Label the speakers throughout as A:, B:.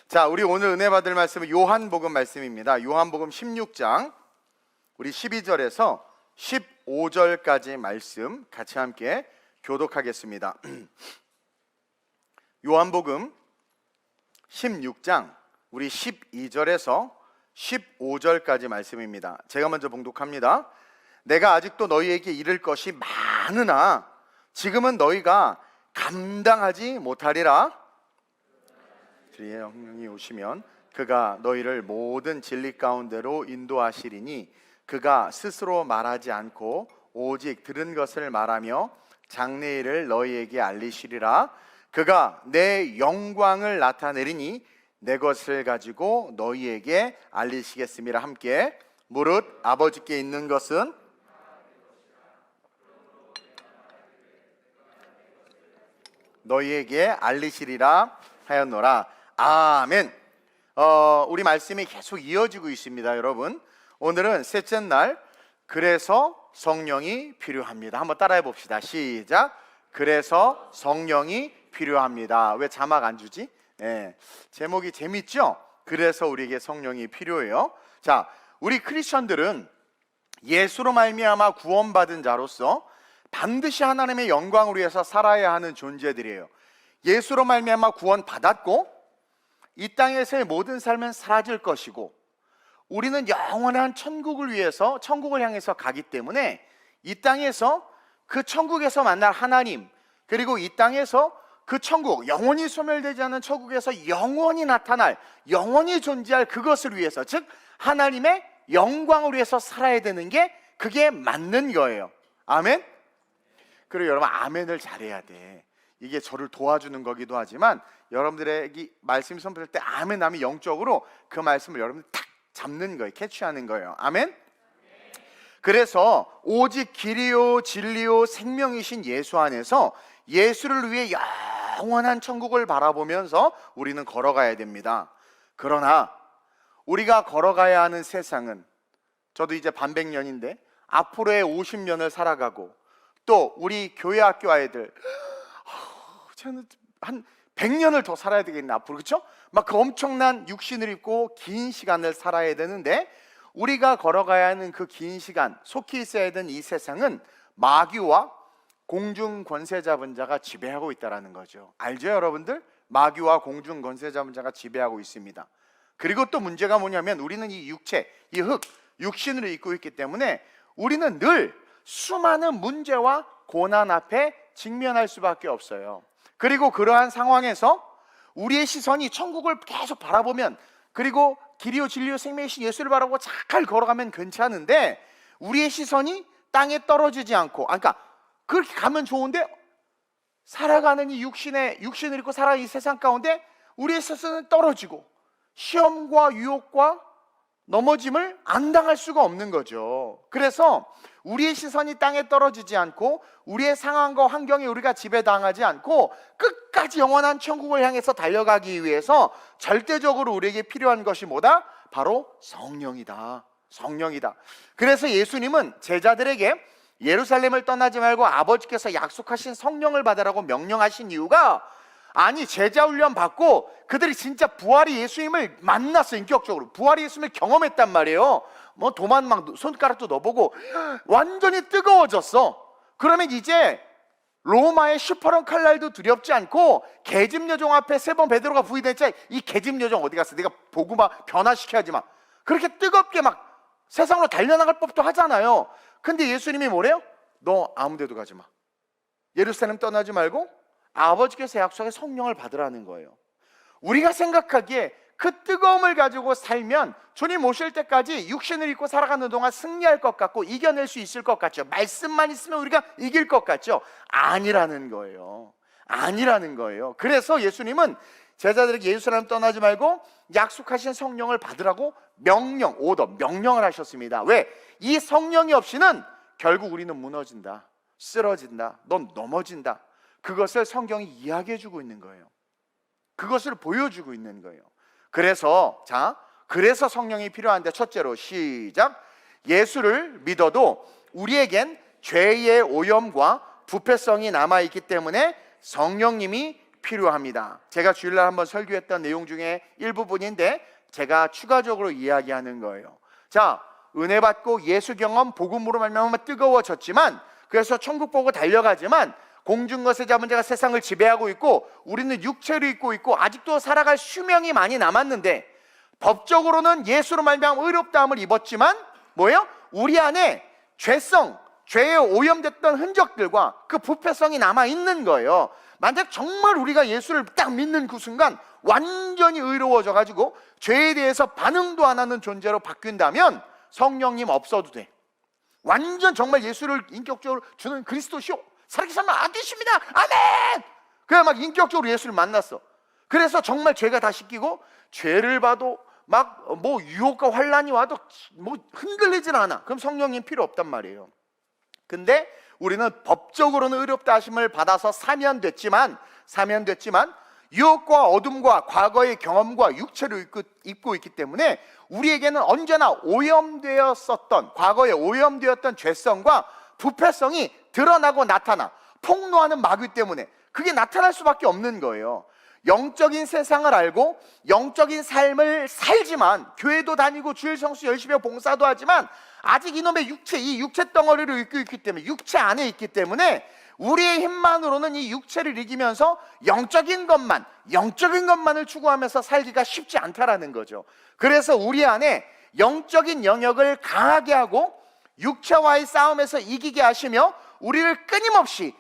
A: 자, 우리 오늘 은혜 받을 말씀은 요한복음 말씀입니다. 요한복음 16장 우리 12절에서 15절까지 말씀 같이 함께 교독하겠습니다. 요한복음 16장 우리 12절에서 15절까지 말씀입니다. 제가 먼저 봉독합니다. 내가 아직도 너희에게 이를 것이 많으나 지금은 너희가 감당하지 못하리라. 주의 성령이 오시면 그가 너희를 모든 진리 가운데로 인도하시리니 그가 스스로 말하지 않고 오직 들은 것을 말하며 장래일을 너희에게 알리시리라. 그가 내 영광을 나타내리니 내 것을 가지고 너희에게 알리시겠습니다. 함께 무릇 아버지께 있는 것은 너희에게 알리시리라 하였노라. 아멘. 우리 말씀이 계속 이어지고 있습니다. 여러분, 오늘은 셋째 날, 그래서 성령이 필요합니다. 한번 따라해 봅시다. 시작. 그래서 성령이 필요합니다. 왜 자막 안 주지? 제목이 재밌죠? 그래서 우리에게 성령이 필요해요. 자, 우리 크리스천들은 예수로 말미암아 구원받은 자로서 반드시 하나님의 영광을 위해서 살아야 하는 존재들이에요. 예수로 말미암아 구원받았고 이 땅에서의 모든 삶은 사라질 것이고 우리는 영원한 천국을 위해서, 천국을 향해서 가기 때문에 이 땅에서 그 천국에서 만날 하나님, 그리고 이 땅에서 그 천국, 영원히 소멸되지 않는 천국에서 영원히 나타날, 영원히 존재할 그것을 위해서, 즉 하나님의 영광을 위해서 살아야 되는 게 그게 맞는 거예요. 아멘? 그리고 여러분, 아멘을 잘해야 돼. 이게 저를 도와주는 거기도 하지만 여러분들에게 말씀 선포할 때 아멘 하면 영적으로 그 말씀을 여러분들 탁 잡는 거예요. 캐치하는 거예요. 아멘? 그래서 오직 길이요 진리요 생명이신 예수 안에서 예수를 위해 영원한 천국을 바라보면서 우리는 걸어가야 됩니다. 그러나 우리가 걸어가야 하는 세상은, 저도 이제 반백년인데 앞으로의 50년을 살아가고, 또 우리 교회 학교 아이들 저는 한 100년을 더 살아야 되겠네 앞으로, 그렇죠? 막 그 엄청난 육신을 입고 긴 시간을 살아야 되는데, 우리가 걸어가야 하는 그 긴 시간, 속히 있어야 되는 이 세상은 마귀와 공중 권세 잡은 자가 지배하고 있다는 거죠. 알죠, 여러분들? 마귀와 공중 권세 잡은 자가 지배하고 있습니다. 그리고 또 문제가 뭐냐면 우리는 이 육체, 이 흙, 육신을 입고 있기 때문에 우리는 늘 수많은 문제와 고난 앞에 직면할 수밖에 없어요. 그리고 그러한 상황에서 우리의 시선이 천국을 계속 바라보면, 그리고 길이요 진리요 생명이신 예수를 바라보고 잘 걸어가면 괜찮은데, 우리의 시선이 땅에 떨어지지 않고, 그러니까 그렇게 가면 좋은데 살아가는 이 육신을 입고 살아가는 이 세상 가운데 우리의 시선은 떨어지고 시험과 유혹과 넘어짐을 안 당할 수가 없는 거죠. 그래서 우리의 시선이 땅에 떨어지지 않고 우리의 상황과 환경에 우리가 지배당하지 않고 끝까지 영원한 천국을 향해서 달려가기 위해서 절대적으로 우리에게 필요한 것이 뭐다? 바로 성령이다. 성령이다. 그래서 예수님은 제자들에게 예루살렘을 떠나지 말고 아버지께서 약속하신 성령을 받으라고 명령하신 이유가, 아니 제자 훈련 받고 그들이 진짜 부활의 예수님을 만났어. 인격적으로 부활의 예수님을 경험했단 말이에요. 뭐 도만 막 손가락도 넣어보고 완전히 뜨거워졌어. 그러면 이제 로마의 슈퍼런 칼날도 두렵지 않고 계집 여종 앞에 3번 베드로가 부인했자 이 계집 여종 어디 갔어? 내가 보고 막 변화시켜야지. 막 그렇게 뜨겁게 막 세상으로 달려나갈 법도 하잖아요. 근데 예수님이 뭐래요? 너 아무 데도 가지 마. 예루살렘 떠나지 말고 아버지께서 약속의 성령을 받으라는 거예요. 우리가 생각하기에 그 뜨거움을 가지고 살면 주님 오실 때까지 육신을 입고 살아가는 동안 승리할 것 같고 이겨낼 수 있을 것 같죠. 말씀만 있으면 우리가 이길 것 같죠. 아니라는 거예요. 아니라는 거예요. 그래서 예수님은 제자들에게 예루살렘 떠나지 말고 약속하신 성령을 받으라고 명령을 하셨습니다. 왜? 이 성령이 없이는 결국 우리는 무너진다, 쓰러진다, 넌 넘어진다. 그것을 성경이 이야기해주고 있는 거예요. 그것을 보여주고 있는 거예요. 그래서 그래서 성령이 필요한데, 첫째로 시작. 예수를 믿어도 우리에겐 죄의 오염과 부패성이 남아있기 때문에 성령님이 필요합니다. 제가 주일날 한번 설교했던 내용 중에 일부분인데 제가 추가적으로 이야기하는 거예요. 자, 은혜 받고 예수 경험 복음으로 말미암아 뜨거워졌지만, 그래서 천국 보고 달려가지만 공중 것에 잡은 자가 세상을 지배하고 있고 우리는 육체를 입고 있고 아직도 살아갈 수명이 많이 남았는데, 법적으로는 예수로 말미암아 의롭다함을 입었지만 뭐예요? 우리 안에 죄성, 죄에 오염됐던 흔적들과 그 부패성이 남아 있는 거예요. 만약 정말 우리가 예수를 딱 믿는 그 순간 완전히 의로워져 가지고 죄에 대해서 반응도 안 하는 존재로 바뀐다면 성령님 없어도 돼. 완전 정말 예수를 인격적으로 주는 그리스도시오, 살아계신 하나님 아들이십니다, 아멘! 그래 막 인격적으로 예수를 만났어. 그래서 정말 죄가 다 씻기고 죄를 봐도 막 뭐 유혹과 환란이 와도 뭐 흔들리질 않아. 그럼 성령님 필요 없단 말이에요. 근데 우리는 법적으로는 의롭다 하심을 받아서 사면됐지만 유혹과 어둠과 과거의 경험과 육체를 입고 있기 때문에 우리에게는 언제나 오염되었었던, 과거에 오염되었던 죄성과 부패성이 드러나고 나타나 폭로하는 마귀 때문에 그게 나타날 수밖에 없는 거예요. 영적인 세상을 알고 영적인 삶을 살지만, 교회도 다니고 주일 성수 열심히 하고 봉사도 하지만 아직 이놈의 육체, 이 육체 덩어리를 입고 있기 때문에, 육체 안에 있기 때문에 우리의 힘만으로는 이 육체를 이기면서 영적인 것만을 추구하면서 살기가 쉽지 않다라는 거죠. 그래서 우리 안에 영적인 영역을 강하게 하고 육체와의 싸움에서 이기게 하시며 우리를 끊임없이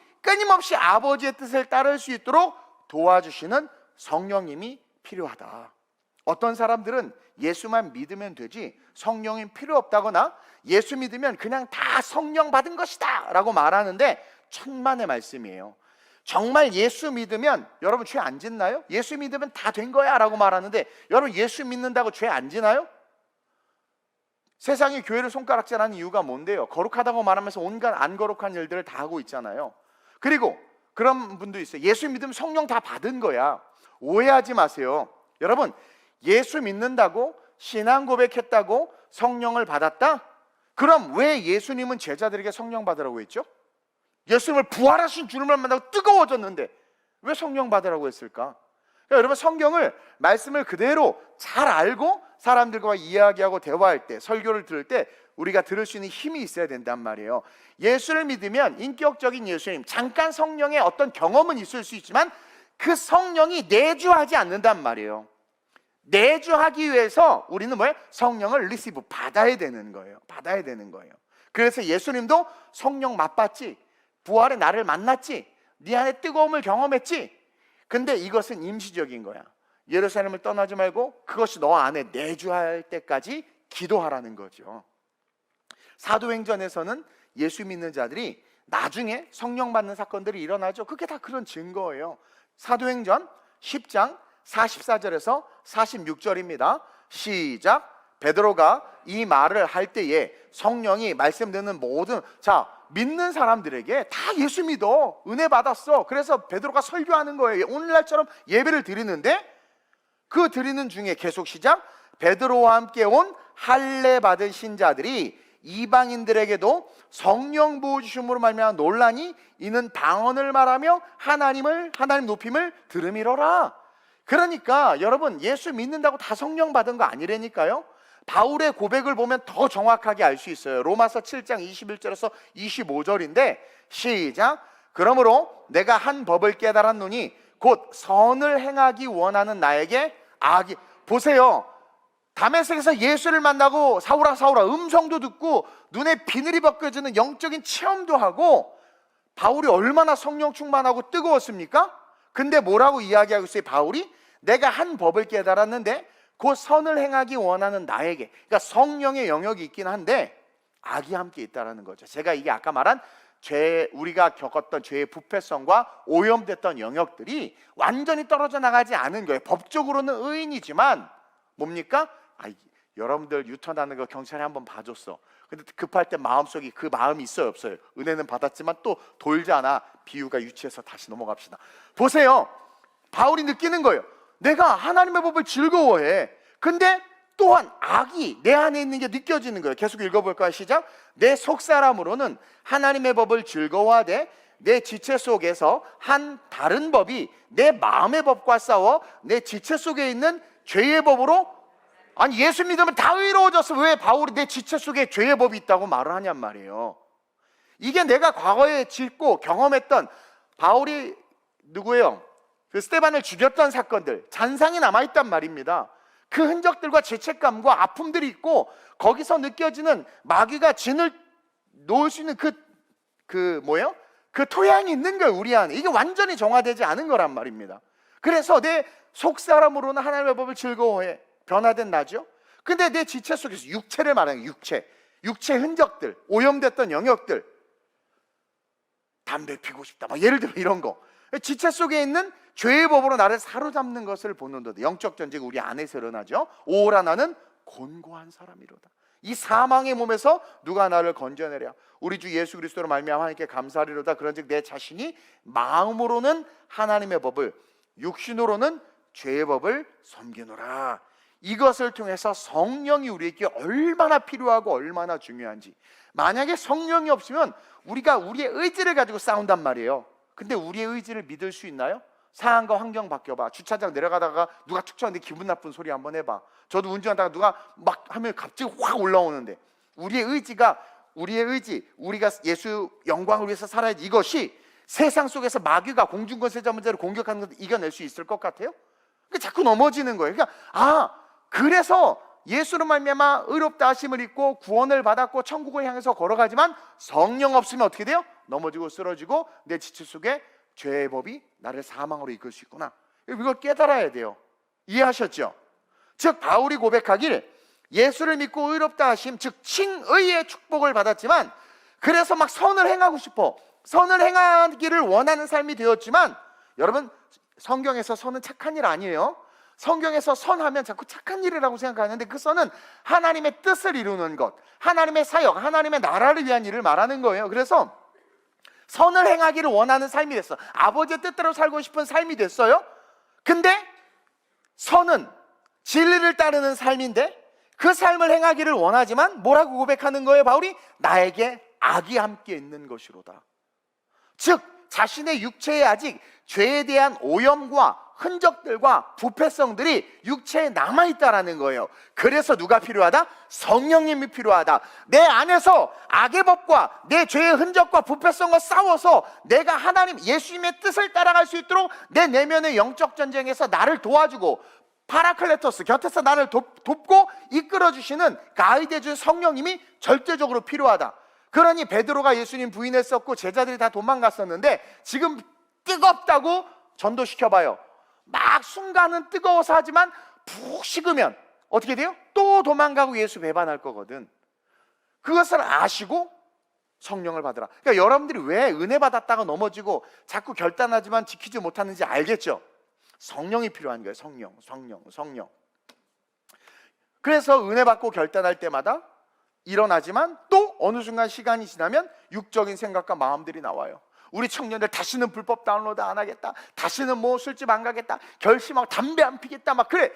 A: 아버지의 뜻을 따를 수 있도록 도와주시는 성령님이 필요하다. 어떤 사람들은 예수만 믿으면 되지 성령이 필요 없다거나 예수 믿으면 그냥 다 성령 받은 것이다 라고 말하는데 천만의 말씀이에요. 정말 예수 믿으면, 여러분 죄 안 짓나요? 예수 믿으면 다 된 거야 라고 말하는데, 여러분 예수 믿는다고 죄 안 지나요? 세상이 교회를 손가락질하는 이유가 뭔데요? 거룩하다고 말하면서 온갖 안 거룩한 일들을 다 하고 있잖아요. 그리고 그런 분도 있어요. 예수 믿으면 성령 다 받은 거야. 오해하지 마세요. 여러분, 예수 믿는다고, 신앙 고백했다고 성령을 받았다? 그럼 왜 예수님은 제자들에게 성령 받으라고 했죠? 예수님을 부활하신 주님을 만나고 뜨거워졌는데 왜 성령 받으라고 했을까? 그러니까 여러분, 성경을, 말씀을 그대로 잘 알고 사람들과 이야기하고 대화할 때, 설교를 들을 때 우리가 들을 수 있는 힘이 있어야 된단 말이에요. 예수를 믿으면 인격적인 예수님, 잠깐 성령의 어떤 경험은 있을 수 있지만 그 성령이 내주하지 않는단 말이에요. 내주하기 위해서 우리는 뭐예요? 성령을 리시브, 받아야 되는 거예요. 그래서 예수님도 성령 맛봤지, 부활의 나를 만났지, 네 안에 뜨거움을 경험했지. 근데 이것은 임시적인 거야. 예루살렘을 떠나지 말고 그것이 너 안에 내주할 때까지 기도하라는 거죠. 사도행전에서는 예수 믿는 자들이 나중에 성령 받는 사건들이 일어나죠. 그게 다 그런 증거예요. 사도행전 10장 44절에서 46절입니다. 시작. 베드로가 이 말을 할 때에 성령이 말씀 듣는 모든, 자, 믿는 사람들에게 다 예수 믿어, 은혜 받았어. 그래서 베드로가 설교하는 거예요. 오늘날처럼 예배를 드리는데, 그 드리는 중에 계속 시작. 베드로와 함께 온 할례 받은 신자들이 이방인들에게도 성령 부어 주심으로 말미암아 논란이, 이는 방언을 말하며 하나님 높임을 들음이로라. 그러니까 여러분, 예수 믿는다고 다 성령 받은 거 아니라니까요. 바울의 고백을 보면 더 정확하게 알 수 있어요. 로마서 7장 21절에서 25절인데 시작. 그러므로 내가 한 법을 깨달았노니 곧 선을 행하기 원하는 나에게 악이. 보세요, 다메섹에서 예수를 만나고 사울아 사울아 음성도 듣고 눈에 비늘이 벗겨지는 영적인 체험도 하고, 바울이 얼마나 성령 충만하고 뜨거웠습니까? 근데 뭐라고 이야기하고 있어요? 바울이 내가 한 법을 깨달았는데 곧 선을 행하기 원하는 나에게, 그러니까 성령의 영역이 있긴 한데 악이 함께 있다는 거죠. 제가 이게 아까 말한 죄, 우리가 겪었던 죄의 부패성과 오염됐던 영역들이 완전히 떨어져 나가지 않은 거예요. 법적으로는 의인이지만 뭡니까? 여러분들 유턴하는 거 경찰에 한번 봐줬어. 근데 급할 때 마음속에 그 마음이 있어요, 없어요? 은혜는 받았지만 또 돌잖아. 비유가 유치해서 다시 넘어갑시다. 보세요, 바울이 느끼는 거예요. 내가 하나님의 법을 즐거워해. 근데 또한 악이 내 안에 있는 게 느껴지는 거예요. 계속 읽어볼까요? 시작. 내 속사람으로는 하나님의 법을 즐거워하되 내 지체 속에서 한 다른 법이 내 마음의 법과 싸워 내 지체 속에 있는 죄의 법으로, 아니 예수 믿으면 다 의로워졌어. 왜 바울이 내 지체 속에 죄의 법이 있다고 말을 하냔 말이에요. 이게 내가 과거에 짓고 경험했던, 바울이 누구예요? 그 스데반을 죽였던 사건들, 잔상이 남아있단 말입니다. 그 흔적들과 죄책감과 아픔들이 있고 거기서 느껴지는 마귀가 진을 놓을 수 있는 그 토양이 있는 거예요, 우리 안에. 이게 완전히 정화되지 않은 거란 말입니다. 그래서 내 속사람으로는 하나님의 법을 즐거워해. 변화된 나죠. 근데 내 지체 속에서 육체를 말하는 거예요. 육체 흔적들, 오염됐던 영역들, 담배 피고 싶다, 막 예를 들어 이런 거, 지체 속에 있는 죄의 법으로 나를 사로잡는 것을 보는도다. 영적 전쟁이 우리 안에서 일어나죠. 오라 나는 곤고한 사람이로다. 이 사망의 몸에서 누가 나를 건져내랴. 우리 주 예수 그리스도로 말미암아 하나님께 감사하리로다. 그런즉 내 자신이 마음으로는 하나님의 법을, 육신으로는 죄의 법을 섬기노라. 이것을 통해서 성령이 우리에게 얼마나 필요하고 얼마나 중요한지. 만약에 성령이 없으면 우리가 우리의 의지를 가지고 싸운단 말이에요. 근데 우리의 의지를 믿을 수 있나요? 상황과 환경 바뀌어봐. 주차장 내려가다가 누가 툭 쳤는데 기분 나쁜 소리 한번 해봐. 저도 운전하다가 누가 막 하면 갑자기 확 올라오는데, 우리의 의지, 우리가 예수 영광을 위해서 살아야지, 이것이 세상 속에서 마귀가 공중권세 자문제를 공격하는 것을 이겨낼 수 있을 것 같아요? 자꾸 넘어지는 거예요. 그러니까 그래서 예수로 말미암아 의롭다 하심을 입고 구원을 받았고 천국을 향해서 걸어가지만 성령 없으면 어떻게 돼요? 넘어지고 쓰러지고 내 지체 속에 죄의 법이 나를 사망으로 이끌 수 있구나. 이걸 깨달아야 돼요. 이해하셨죠? 즉 바울이 고백하길, 예수를 믿고 의롭다 하심, 즉 칭의의 축복을 받았지만, 그래서 막 선을 행하고 싶어, 선을 행하기를 원하는 삶이 되었지만, 여러분 성경에서 선은 착한 일 아니에요. 성경에서 선하면 자꾸 착한 일이라고 생각하는데, 그 선은 하나님의 뜻을 이루는 것, 하나님의 사역, 하나님의 나라를 위한 일을 말하는 거예요. 그래서 선을 행하기를 원하는 삶이 됐어. 아버지의 뜻대로 살고 싶은 삶이 됐어요. 근데 선은 진리를 따르는 삶인데 그 삶을 행하기를 원하지만 뭐라고 고백하는 거예요, 바울이? 나에게 악이 함께 있는 것이로다. 즉 자신의 육체에 아직 죄에 대한 오염과 흔적들과 부패성들이 육체에 남아있다라는 거예요. 그래서 누가 필요하다? 성령님이 필요하다. 내 안에서 악의 법과 내 죄의 흔적과 부패성과 싸워서 내가 하나님 예수님의 뜻을 따라갈 수 있도록 내 내면의 영적 전쟁에서 나를 도와주고, 파라클레토스, 곁에서 나를 돕고 이끌어주시는 가이드해준 성령님이 절대적으로 필요하다. 그러니 베드로가 예수님 부인했었고 제자들이 다 도망갔었는데, 지금 뜨겁다고 전도시켜봐요. 막 순간은 뜨거워서 하지만 푹 식으면 어떻게 돼요? 또 도망가고 예수 배반할 거거든. 그것을 아시고 성령을 받으라. 그러니까 여러분들이 왜 은혜 받았다가 넘어지고 자꾸 결단하지만 지키지 못하는지 알겠죠? 성령이 필요한 거예요. 성령. 그래서 은혜 받고 결단할 때마다 일어나지만 또 어느 순간 시간이 지나면 육적인 생각과 마음들이 나와요. 우리 청년들 다시는 불법 다운로드 안 하겠다, 다시는 뭐 술집 안 가겠다, 결심하고 담배 안 피겠다, 막 그래.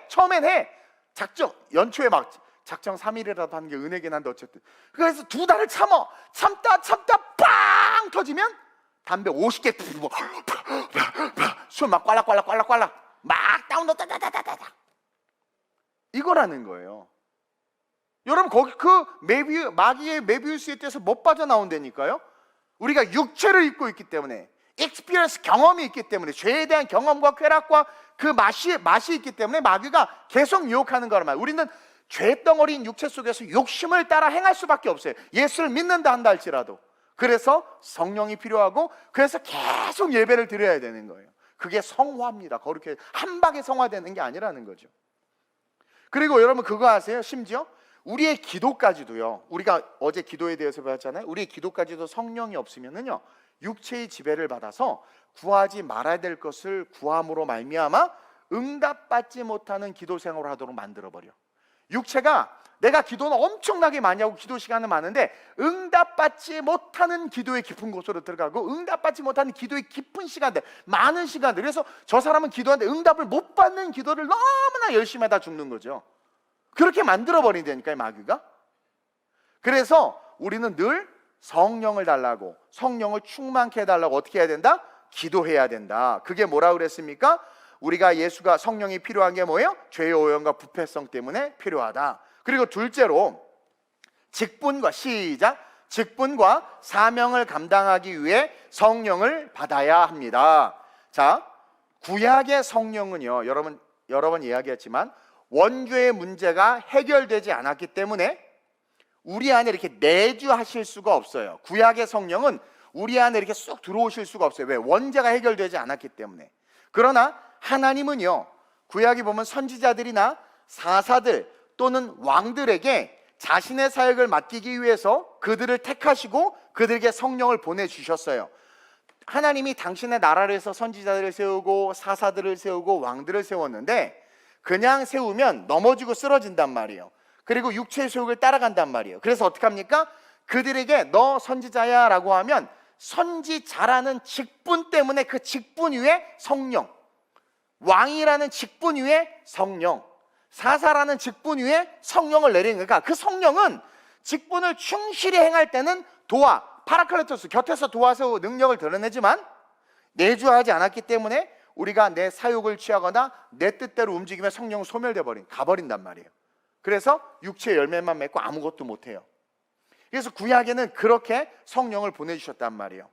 A: 처음엔 해. 작정, 연초에 막 작정 3일이라도 하는 게 은혜긴 한데 어쨌든. 그래서 2달을 참다 빵 터지면 담배 50개 술 막 꽐락꽐락 막 다운로드 다다다다다, 이거라는 거예요. 여러분 거기 그 마귀의 메비우스에 대해서 못 빠져나온다니까요. 우리가 육체를 입고 있기 때문에, 익스피리언스, 경험이 있기 때문에, 죄에 대한 경험과 쾌락과 그 맛이 있기 때문에 마귀가 계속 유혹하는 거란 말이에요. 우리는 죄덩어리인 육체 속에서 욕심을 따라 행할 수밖에 없어요. 예수를 믿는다 한다 할지라도. 그래서 성령이 필요하고, 그래서 계속 예배를 드려야 되는 거예요. 그게 성화입니다. 그렇게 한 방에 성화되는 게 아니라는 거죠. 그리고 여러분 그거 아세요? 심지어 우리의 기도까지도요, 우리가 어제 기도에 대해서 배웠잖아요. 우리의 기도까지도 성령이 없으면은요, 육체의 지배를 받아서 구하지 말아야 될 것을 구함으로 말미암아 응답받지 못하는 기도 생활을 하도록 만들어버려. 육체가 내가 기도는 엄청나게 많이 하고 기도 시간은 많은데 응답받지 못하는 기도의 깊은 곳으로 들어가고, 응답받지 못하는 기도의 깊은 시간들, 많은 시간들, 그래서 저 사람은 기도하는데 응답을 못 받는 기도를 너무나 열심히 하다 죽는 거죠. 그렇게 만들어버린다니까요, 마귀가. 그래서 우리는 늘 성령을 달라고, 성령을 충만케 해달라고 어떻게 해야 된다? 기도해야 된다. 그게 뭐라 그랬습니까? 우리가 예수가 성령이 필요한 게 뭐예요? 죄의 오염과 부패성 때문에 필요하다. 그리고 둘째로 직분과 시작 직분과 사명을 감당하기 위해 성령을 받아야 합니다. 자, 구약의 성령은요, 여러 번 이야기했지만 원죄의 문제가 해결되지 않았기 때문에 우리 안에 이렇게 내주하실 수가 없어요. 구약의 성령은 우리 안에 이렇게 쏙 들어오실 수가 없어요. 왜? 원죄가 해결되지 않았기 때문에. 그러나 하나님은요, 구약에 보면 선지자들이나 사사들 또는 왕들에게 자신의 사역을 맡기기 위해서 그들을 택하시고 그들에게 성령을 보내주셨어요. 하나님이 당신의 나라를 해서 선지자들을 세우고 사사들을 세우고 왕들을 세웠는데 그냥 세우면 넘어지고 쓰러진단 말이에요. 그리고 육체의 소욕을 따라간단 말이에요. 그래서 어떻게 합니까? 그들에게 너 선지자야 라고 하면 선지자라는 직분 때문에 그 직분 위에 성령, 왕이라는 직분 위에 성령, 사사라는 직분 위에 성령을 내리는 거니까 그 성령은 직분을 충실히 행할 때는 파라클레토스, 곁에서 도와서 능력을 드러내지만 내주하지 않았기 때문에 우리가 내 사욕을 취하거나 내 뜻대로 움직이면 성령은 소멸돼 가버린단 말이에요. 그래서 육체의 열매만 맺고 아무것도 못해요. 그래서 구약에는 그렇게 성령을 보내주셨단 말이에요.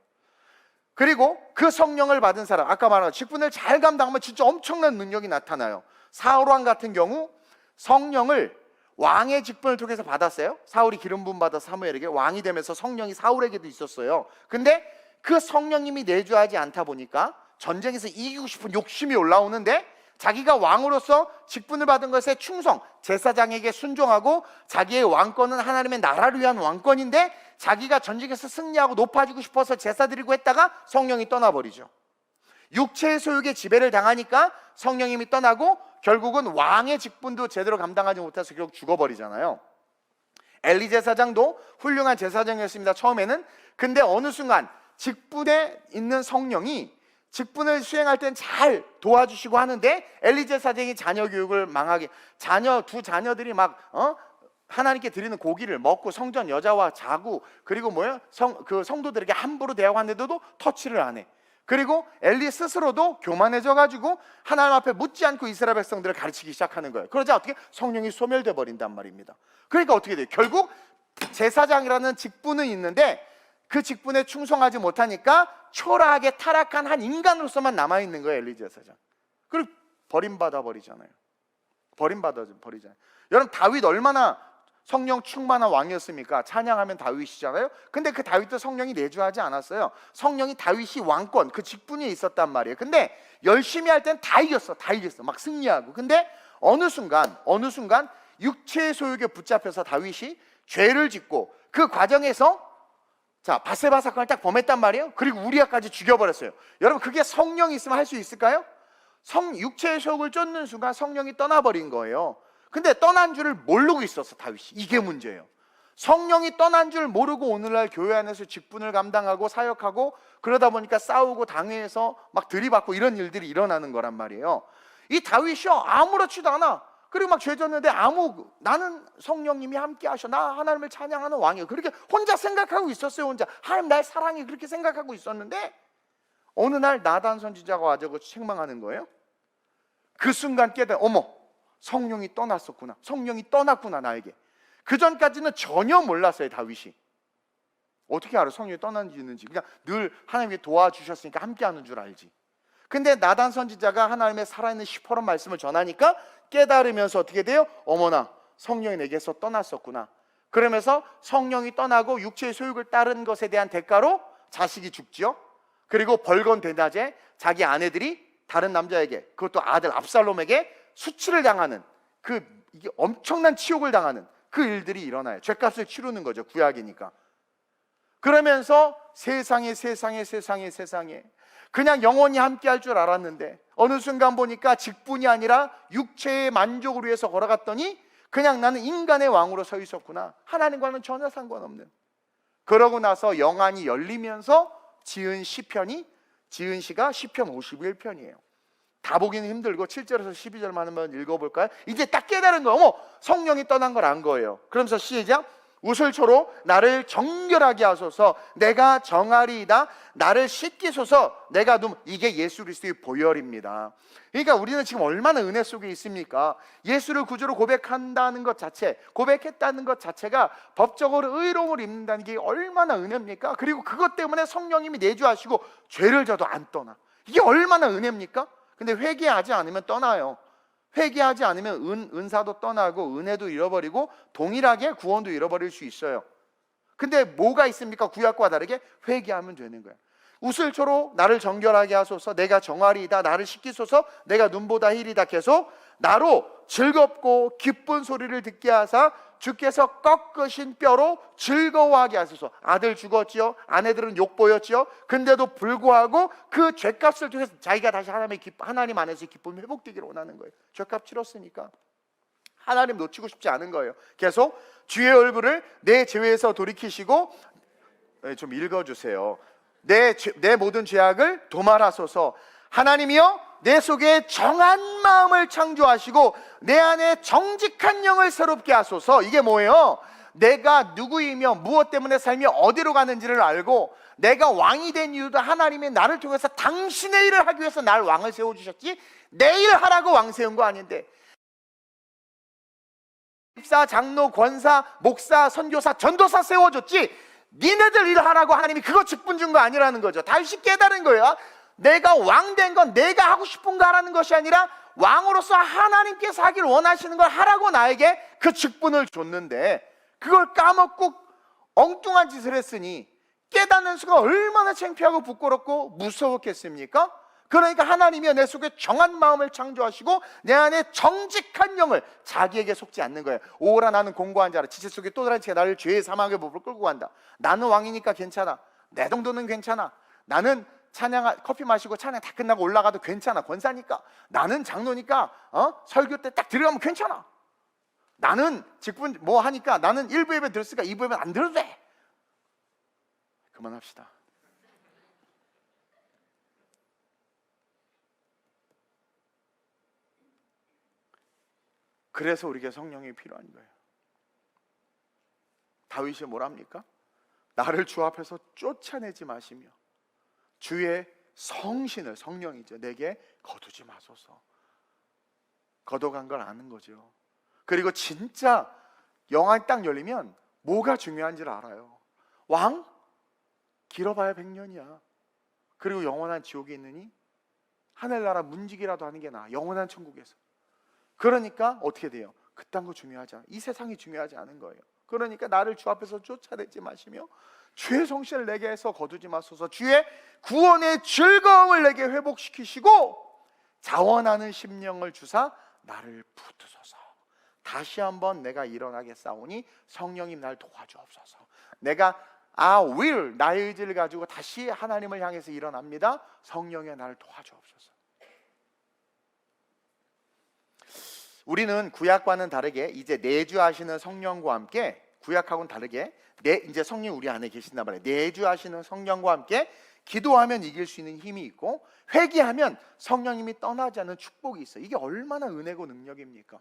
A: 그리고 그 성령을 받은 사람, 아까 말한 직분을 잘 감당하면 진짜 엄청난 능력이 나타나요. 사울왕 같은 경우 성령을 왕의 직분을 통해서 받았어요. 사울이 기름 부음 받아 사무엘에게 왕이 되면서 성령이 사울에게도 있었어요. 근데 그 성령님이 내주하지 않다 보니까 전쟁에서 이기고 싶은 욕심이 올라오는데 자기가 왕으로서 직분을 받은 것에 충성, 제사장에게 순종하고 자기의 왕권은 하나님의 나라를 위한 왕권인데 자기가 전쟁에서 승리하고 높아지고 싶어서 제사 드리고 했다가 성령이 떠나버리죠. 육체의 소욕에 지배를 당하니까 성령님이 떠나고 결국은 왕의 직분도 제대로 감당하지 못해서 결국 죽어버리잖아요. 엘리 제사장도 훌륭한 제사장이었습니다, 처음에는. 근데 어느 순간 직분에 있는 성령이 직분을 수행할 땐 잘 도와주시고 하는데 엘리 제사장이 자녀 교육을 망하게, 두 자녀들이 막 하나님께 드리는 고기를 먹고 성전 여자와 자고, 그리고 그 성도들에게 함부로 대하는데도 터치를 안 해. 그리고 엘리 스스로도 교만해져 가지고 하나님 앞에 묻지 않고 이스라엘 백성들을 가르치기 시작하는 거예요. 그러자 어떻게? 성령이 소멸돼 버린단 말입니다. 그러니까 어떻게 돼요? 결국 제사장이라는 직분은 있는데 그 직분에 충성하지 못하니까 초라하게 타락한 한 인간으로서만 남아있는 거예요, 엘리 제사장. 그리고 버림받아 버리잖아요. 버리잖아요. 여러분, 다윗 얼마나 성령 충만한 왕이었습니까? 찬양하면 다윗이잖아요. 근데 그 다윗도 성령이 내주하지 않았어요. 성령이 다윗이 왕권, 그 직분이 있었단 말이에요. 근데 열심히 할 땐 다 이겼어. 막 승리하고. 근데 어느 순간 육체의 소욕에 붙잡혀서 다윗이 죄를 짓고 그 과정에서 바세바 사건을 딱 범했단 말이에요. 그리고 우리아까지 죽여버렸어요. 여러분, 그게 성령이 있으면 할 수 있을까요? 육체의 소욕을 쫓는 순간 성령이 떠나버린 거예요. 근데 떠난 줄을 모르고 있었어, 다윗이. 이게 문제예요. 성령이 떠난 줄 모르고 오늘날 교회 안에서 직분을 감당하고 사역하고 그러다 보니까 싸우고 당회에서 막 들이받고 이런 일들이 일어나는 거란 말이에요. 이 다윗이요, 아무렇지도 않아. 그리고 막 죄 졌는데 나는 성령님이 함께 하셔, 나 하나님을 찬양하는 왕이에요. 그렇게 혼자 생각하고 있었어요. 혼자 하나님 날 사랑해, 그렇게 생각하고 있었는데 어느 날 나단 선지자가 와서 책망하는 거예요. 그 순간 어머, 성령이 떠났었구나. 성령이 떠났구나, 나에게. 그 전까지는 전혀 몰랐어요, 다윗이. 어떻게 알아? 성령이 떠났는지. 그냥 늘 하나님이 도와주셨으니까 함께하는 줄 알지. 근데 나단 선지자가 하나님의 살아있는 시퍼런 말씀을 전하니까 깨달으면서 어떻게 돼요? 어머나, 성령이 내게서 떠났었구나. 그러면서 성령이 떠나고 육체의 소욕을 따른 것에 대한 대가로 자식이 죽죠. 그리고 벌건 대낮에 자기 아내들이 다른 남자에게, 그것도 아들 압살롬에게 수치를 당하는, 이게 엄청난 치욕을 당하는 그 일들이 일어나요. 죄값을 치르는 거죠, 구약이니까. 그러면서 세상에 그냥 영원히 함께 할 줄 알았는데 어느 순간 보니까 직분이 아니라 육체의 만족을 위해서 걸어갔더니 그냥 나는 인간의 왕으로 서 있었구나. 하나님과는 전혀 상관없는. 그러고 나서 영안이 열리면서 지은 시가 시편 51편이에요. 다 보기는 힘들고 7절에서 12절만 한번 읽어볼까요? 이제 딱 깨달은 거예요. 어머, 성령이 떠난 걸 안 거예요. 그러면서 시작. 우슬초로 나를 정결하게 하소서. 내가 정하리이다. 나를 씻기소서. 내가 이게 예수 그리스도의 보혈입니다. 그러니까 우리는 지금 얼마나 은혜 속에 있습니까? 예수를 구주로 고백한다는 것 자체, 고백했다는 것 자체가 법적으로 의로움을 입는다는 게 얼마나 은혜입니까? 그리고 그것 때문에 성령님이 내주하시고 죄를 져도 안 떠나. 이게 얼마나 은혜입니까? 근데 회개하지 않으면 떠나요. 회개하지 않으면 은사도 떠나고 은혜도 잃어버리고 동일하게 구원도 잃어버릴 수 있어요. 근데 뭐가 있습니까? 구약과 다르게 회개하면 되는 거예요. 우슬초로 나를 정결하게 하소서. 내가 정하리이다. 나를 씻기소서. 내가 눈보다 희리다. 계속 나로 즐겁고 기쁜 소리를 듣게 하사 주께서 꺾으신 뼈로 즐거워하게 하소서. 아들 죽었지요. 아내들은 욕보였지요. 근데도 불구하고 그 죄값을 통해서 자기가 다시 하나님 안에서 기쁨이 회복되기를 원하는 거예요. 죄값 치렀으니까 하나님 놓치고 싶지 않은 거예요. 계속 주의 얼굴을 내 죄에서 돌이키시고, 좀 읽어주세요. 내 모든 죄악을 도말하소서. 하나님이여 내 속에 정한 마음을 창조하시고 내 안에 정직한 영을 새롭게 하소서. 이게 뭐예요? 내가 누구이며 무엇 때문에 살며 어디로 가는지를 알고, 내가 왕이 된 이유도 하나님이 나를 통해서 당신의 일을 하기 위해서 날 왕을 세워주셨지 내 일 하라고 왕 세운 거 아닌데, 집사, 장로, 권사, 목사, 선교사, 전도사 세워줬지 니네들 일 하라고 하나님이 그거 직분 준 거 아니라는 거죠. 다시 깨달은 거예요. 내가 왕 된 건 내가 하고 싶은 거 하라는 것이 아니라 왕으로서 하나님께서 하기를 원하시는 걸 하라고 나에게 그 직분을 줬는데, 그걸 까먹고 엉뚱한 짓을 했으니 깨닫는 수가 얼마나 창피하고 부끄럽고 무서웠겠습니까? 그러니까 하나님이 내 속에 정한 마음을 창조하시고 내 안에 정직한 영을, 자기에게 속지 않는 거예요. 오라 나는 공고한 자라. 지체 속에 또 다른 지가 나를 죄의 사망의 법으로 끌고 간다. 나는 왕이니까 괜찮아. 내 정도는 괜찮아. 나는 커피 마시고 찬양 다 끝나고 올라가도 괜찮아. 권사니까. 나는 장로니까 설교 때 딱 들어가면 괜찮아. 나는 직분 뭐 하니까 나는 1부 예배 들었으니까 2부 예배 안 들어도 돼. 그만합시다. 그래서 우리에게 성령이 필요한 거예요. 다윗이 뭐랍니까? 나를 주 앞에서 쫓아내지 마시며 주의 성신을, 성령이죠, 내게 거두지 마소서. 거둬간 걸 아는 거죠. 그리고 진짜 영안이 딱 열리면 뭐가 중요한지를 알아요. 왕? 길어봐야 100년이야. 그리고 영원한 지옥에 있느니 하늘나라 문지기라도 하는 게 나아. 영원한 천국에서. 그러니까 어떻게 돼요? 그딴 거 중요하지 않아. 이 세상이 중요하지 않은 거예요. 그러니까 나를 주 앞에서 쫓아내지 마시며 주의 성신을 내게 해서 거두지 마소서. 주의 구원의 즐거움을 내게 회복시키시고 자원하는 심령을 주사 나를 붙드소서. 다시 한번 내가 일어나겠사오니 성령님 날 도와주옵소서. 내가 will, 나의 의지를 가지고 다시 하나님을 향해서 일어납니다. 성령의 나를 도와주옵소서. 우리는 구약과는 다르게 이제 내주하시는 성령과 함께, 구약하고는 다르게 이제 성령 우리 안에 계신단 말이에요. 내주하시는 성령과 함께 기도하면 이길 수 있는 힘이 있고, 회개하면 성령님이 떠나지 않는 축복이 있어요. 이게 얼마나 은혜고 능력입니까?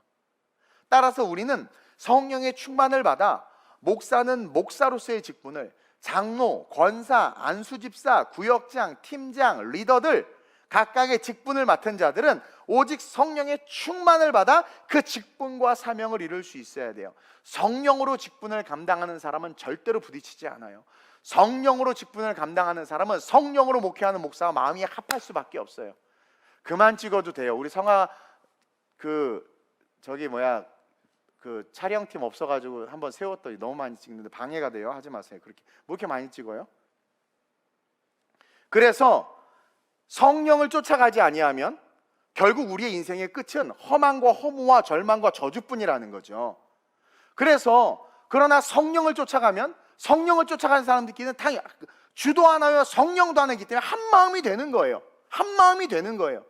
A: 따라서 우리는 성령의 충만을 받아 목사는 목사로서의 직분을, 장로, 권사, 안수집사, 구역장, 팀장, 리더들 각각의 직분을 맡은 자들은 오직 성령의 충만을 받아 그 직분과 사명을 이룰 수 있어야 돼요. 성령으로 직분을 감당하는 사람은 절대로 부딪히지 않아요. 성령으로 직분을 감당하는 사람은 성령으로 목회하는 목사와 마음이 합할 수밖에 없어요. 그만 찍어도 돼요. 우리 성아 촬영팀 없어가지고 한번 세웠더니 너무 많이 찍는데 방해가 돼요. 하지 마세요. 그렇게 뭐 이렇게 많이 찍어요? 그래서 성령을 쫓아가지 아니하면 결국 우리의 인생의 끝은 험한과 허무와 절망과 저주뿐이라는 거죠. 그래서 그러나 성령을 쫓아가면, 성령을 쫓아가는 사람들끼리는 주도 하나요 성령도 하나이기 때문에 한 마음이 되는 거예요. 한 마음이 되는 거예요.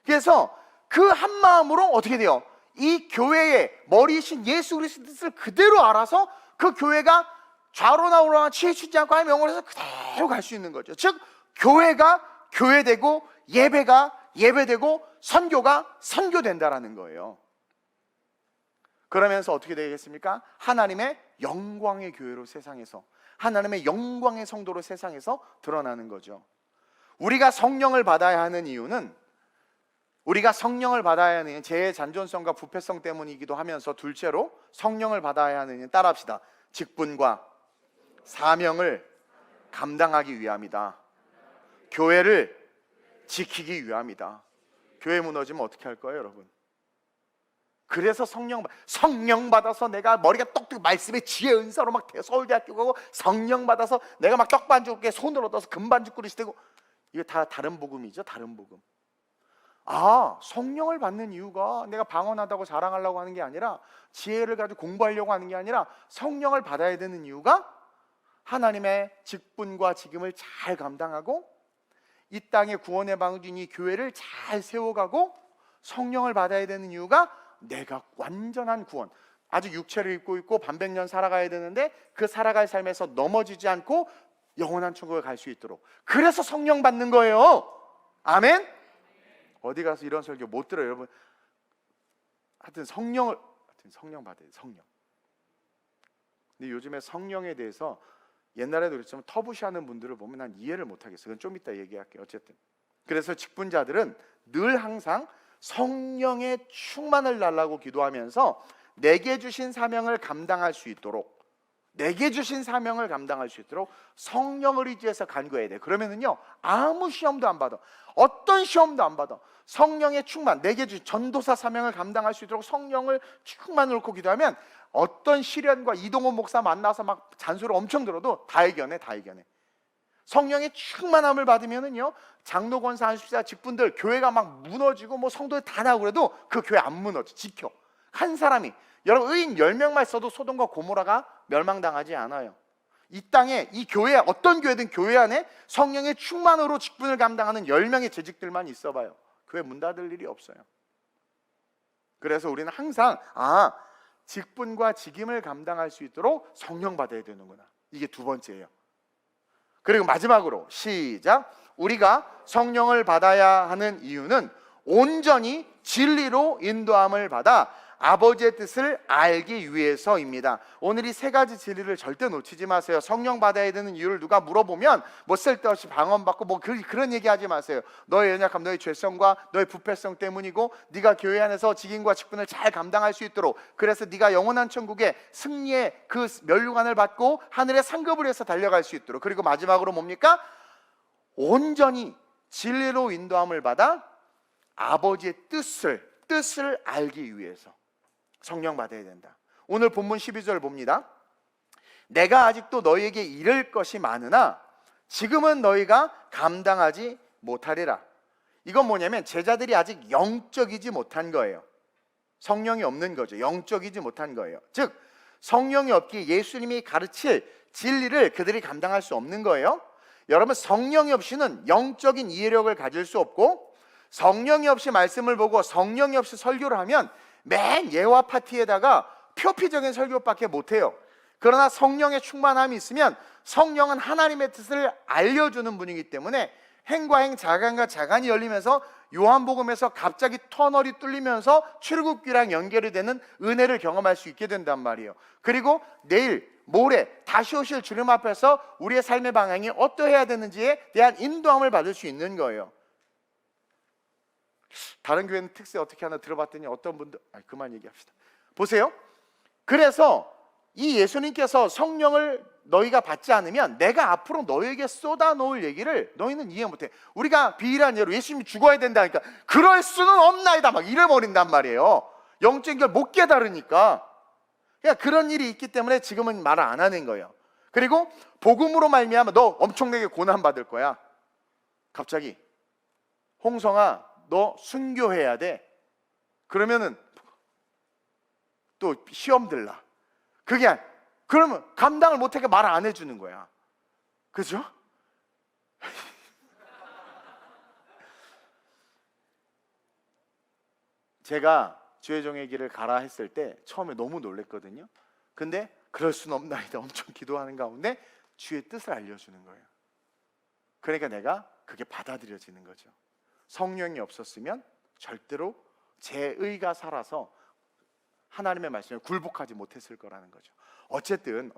A: 그래서 그 한 마음으로 어떻게 돼요? 이 교회의 머리이신 예수 그리스도의 뜻을 그대로 알아서 그 교회가 좌로나 우로나 치우치지 않고 하나님의 영으로 해서 그대로 갈 수 있는 거죠. 즉 교회가 교회되고 예배가 예배되고 선교가 선교된다라는 거예요. 그러면서 어떻게 되겠습니까? 하나님의 영광의 교회로 세상에서, 하나님의 영광의 성도로 세상에서 드러나는 거죠. 우리가 성령을 받아야 하는 이유는, 우리가 성령을 받아야 하는 제 잔존성과 부패성 때문이기도 하면서, 둘째로 성령을 받아야 하는 이유는, 따라합시다, 직분과 사명을 감당하기 위함이다. 교회를 지키기 위함이다. 교회 무너지면 어떻게 할 거예요, 여러분? 그래서 성령 받아서 내가 머리가 똑똑, 말씀의 지혜 은사로 막 서울대학교 가고, 성령 받아서 내가 막 떡반죽에 손을 얻어서 금반죽 그릇이 되고, 이거 다 다른 복음이죠. 다른 복음. 성령을 받는 이유가 내가 방언하다고 자랑하려고 하는 게 아니라, 지혜를 가지고 공부하려고 하는 게 아니라, 성령을 받아야 되는 이유가 하나님의 직분과 직임을 잘 감당하고 이 땅의 구원의 방주인 이 교회를 잘 세워가고, 성령을 받아야 되는 이유가 내가 완전한 구원, 아직 육체를 입고 있고 반백년 살아가야 되는데 그 살아갈 삶에서 넘어지지 않고 영원한 천국에 갈 수 있도록, 그래서 성령 받는 거예요. 아멘? 어디 가서 이런 설교 못 들어요, 여러분. 하여튼 성령 받아야 돼, 성령. 근데 요즘에 성령에 대해서, 옛날에도 그랬지만 터부시하는 분들을 보면 난 이해를 못하겠어요. 그건 좀 이따 얘기할게요. 어쨌든 그래서 직분자들은 늘 항상 성령의 충만을 달라고 기도하면서 내게 주신 사명을 감당할 수 있도록, 성령을 의지해서 간구해야 돼. 그러면은요, 아무 시험도 안 받아, 어떤 시험도 안 받아. 성령의 충만, 내게 주신 전도사 사명을 감당할 수 있도록 성령을 충만을 놓고 기도하면, 어떤 시련과 이동호 목사 만나서 막 잔소리 엄청 들어도 다 이겨내. 성령의 충만함을 받으면은요, 장로, 권사, 안수자, 직분들, 교회가 막 무너지고 뭐 성도들 다 나오고 그래도 그 교회 안 무너져. 지켜. 한 사람이, 여러분, 의인 10명만 있어도 소돔과 고모라가 멸망당하지 않아요. 이 땅에, 이 교회, 어떤 교회든 교회 안에 성령의 충만으로 직분을 감당하는 10명의 재직들만 있어봐요. 교회 문 닫을 일이 없어요. 그래서 우리는 항상 직분과 직임을 감당할 수 있도록 성령 받아야 되는구나. 이게 두 번째예요. 그리고 마지막으로 시작. 우리가 성령을 받아야 하는 이유는 온전히 진리로 인도함을 받아 아버지의 뜻을 알기 위해서입니다. 오늘 이 세 가지 진리를 절대 놓치지 마세요. 성령 받아야 되는 이유를 누가 물어보면 뭐 쓸데없이 방언받고 뭐 그런 얘기하지 마세요. 너의 연약함, 너의 죄성과 너의 부패성 때문이고, 네가 교회 안에서 직임과 직분을 잘 감당할 수 있도록, 그래서 네가 영원한 천국의 승리의 그 면류관을 받고 하늘의 상급을 해서 달려갈 수 있도록, 그리고 마지막으로 뭡니까? 온전히 진리로 인도함을 받아 아버지의 뜻을 알기 위해서 성령 받아야 된다. 오늘 본문 12절 봅니다. 내가 아직도 너희에게 이를 것이 많으나 지금은 너희가 감당하지 못하리라. 이건 뭐냐면 제자들이 아직 영적이지 못한 거예요. 성령이 없는 거죠. 영적이지 못한 거예요. 즉 성령이 없기에 예수님이 가르칠 진리를 그들이 감당할 수 없는 거예요. 여러분, 성령이 없이는 영적인 이해력을 가질 수 없고, 성령이 없이 말씀을 보고 성령이 없이 설교를 하면 맨 예화 파티에다가 표피적인 설교밖에 못해요. 그러나 성령의 충만함이 있으면, 성령은 하나님의 뜻을 알려주는 분이기 때문에 행과 행, 자간과 자간이 열리면서 요한복음에서 갑자기 터널이 뚫리면서 출애굽기랑 연결이 되는 은혜를 경험할 수 있게 된단 말이에요. 그리고 내일, 모레 다시 오실 주님 앞에서 우리의 삶의 방향이 어떠해야 되는지에 대한 인도함을 받을 수 있는 거예요. 다른 교회는 특세 어떻게 하나 들어봤더니 어떤 분들, 그만 얘기합시다. 보세요. 그래서 이 예수님께서 성령을 너희가 받지 않으면 내가 앞으로 너희에게 쏟아놓을 얘기를 너희는 이해 못해. 우리가 비일한 예로 예수님이 죽어야 된다니까 그럴 수는 없나이다 막 이래버린단 말이에요. 영적인 걸 못 깨달으니까. 그러니까 그런 일이 있기 때문에 지금은 말을 안 하는 거예요. 그리고 복음으로 말미암아 너 엄청나게 고난받을 거야. 갑자기 홍성아 너 순교해야 돼. 그러면은 또 시험 들라. 그게 그러면 감당을 못하게 말 안 해주는 거야. 그죠? 제가 주의 종의 길을 가라 했을 때 처음에 너무 놀랬거든요. 근데 그럴 수는 없나이다 엄청 기도하는 가운데 주의 뜻을 알려주는 거예요. 그러니까 내가 그게 받아들여지는 거죠. 성령이 없었으면 절대로 제 의가 살아서 하나님의 말씀에 굴복하지 못했을 거라는 거죠. 어쨌든